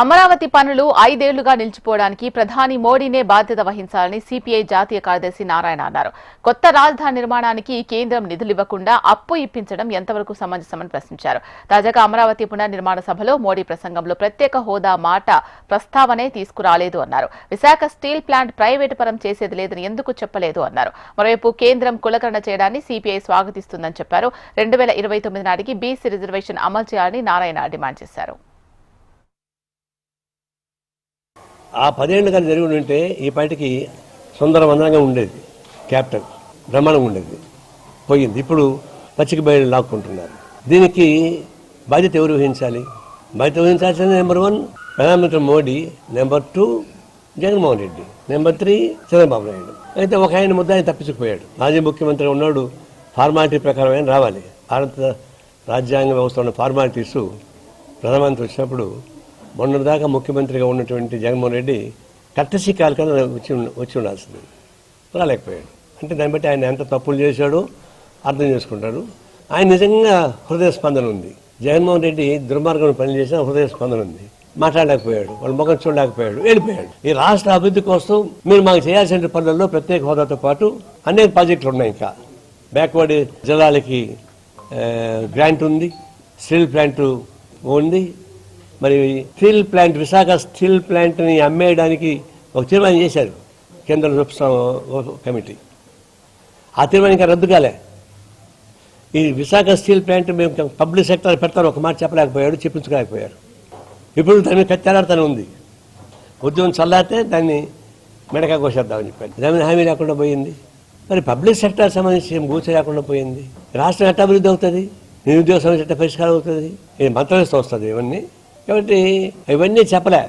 అమరావతి పనులు 5 ఏళ్లుగా నిలిచిపోవడానికి ప్రధాని మోడీనే బాధ్యత వహించాలని సిపిఐ జాతీయ కార్యదర్శి నారాయణ అన్నారు. కొత్త రాజధాని నిర్మాణానికి కేంద్రం నిధులివ్వకుండా అప్పు ఇప్పించడం ఎంతవరకు సమంజసమని ప్రశ్నించారు. తాజాగా అమరావతి పునర్నిర్మాణ సభలో మోడీ ప్రసంగంలో ప్రత్యేక హోదా మాట ప్రస్తావనే తీసుకురాలేదు అన్నారు. విశాఖ స్టీల్ ప్లాంట్ ప్రైవేటు పరం చేసేది లేదని ఎందుకు చెప్పలేదు అన్నారు. మరోవైపు కేంద్రం కులకరణ చేయడాన్ని సిపిఐ స్వాగతిస్తుందని చెప్పారు. 2029 నాటికి బీసీ రిజర్వేషన్ అమలు చేయాలని నారాయణ డిమాండ్ చేశారు. ఆ 10 ఏళ్ళు కానీ జరిగి ఉంటే ఈ పాటికి సుందరవందనంగా ఉండేది, క్యాపిటల్ బ్రహ్మాండంగా ఉండేది, పోయింది. ఇప్పుడు పచ్చిక బయలు లాక్కుంటున్నారు. దీనికి బాధ్యత ఎవరు వహించాలి? బాధ్యత వహించాల్సింది నెంబర్ 1 ప్రధానమంత్రి మోడీ, నెంబర్ 2 జగన్మోహన్ రెడ్డి, నెంబర్ 3 చంద్రబాబు నాయుడు. అయితే ఒక ఆయన ముద్ద ఆయన తప్పించుకుపోయాడు. మాజీ ముఖ్యమంత్రి ఉన్నాడు, ఫార్మాలిటీ ప్రకారం ఆయన రావాలి. భారత రాజ్యాంగ వ్యవస్థ ఉన్న ఫార్మాలిటీసు ప్రధానమంత్రి వచ్చినప్పుడు మొన్నటిదాకా ముఖ్యమంత్రిగా ఉన్నటువంటి జగన్మోహన్ రెడ్డి కట్టసి కాలకన్నా వచ్చి ఉండాల్సింది, రాలేకపోయాడు. అంటే దాన్ని బట్టి ఆయన ఎంత తప్పులు చేశాడో అర్థం చేసుకుంటాడు. ఆయన నిజంగా హృదయ స్పందన ఉంది. జగన్మోహన్ రెడ్డి దుర్మార్గం పని చేసిన హృదయ స్పందన ఉంది. మాట్లాడలేకపోయాడు, వాళ్ళ ముఖం చూడలేకపోయాడు, వెళ్ళిపోయాడు. ఈ రాష్ట్ర అభివృద్ధి కోసం మీరు మాకు చేయాల్సిన పనులలో ప్రత్యేక హోదాతో పాటు అనేక ప్రాజెక్టులు ఉన్నాయి. ఇంకా బ్యాక్వర్డ్ జిల్లాలకి గ్రాంట్ ఉంది, స్టీల్ ప్లాంట్ ఉంది. మరి స్టీల్ ప్లాంట్, విశాఖ స్టీల్ ప్లాంట్ని అమ్మేయడానికి ఒక తీర్మానం చేశారు కేంద్ర కమిటీ. ఆ తీర్మానం ఇంకా రద్దు కాలే. ఈ విశాఖ స్టీల్ ప్లాంట్ మేము పబ్లిక్ సెక్టర్ పెడతారు ఒక మాట చెప్పలేకపోయాడు, చెప్పించుకోలేకపోయారు. ఇప్పుడు దాని మీద కత్తిలాడుతూనే ఉంది. ఉద్యమం చల్లారితే దాన్ని మెడకా కోసేద్దామని చెప్పారు. దాని హామీ లేకుండా పోయింది. మరి పబ్లిక్ సెక్టర్ సంబంధించి గూచ లేకుండా పోయింది. రాష్ట్రం ఎట్లా అభివృద్ధి అవుతుంది? నిరుద్యోగ సమస్య ఎట్లా పరిష్కారం అవుతుంది? ఇది మంత్రవేస్త వస్తుంది ఇవన్నీ. కాబట్టి ఇవన్నీ చెప్పలే.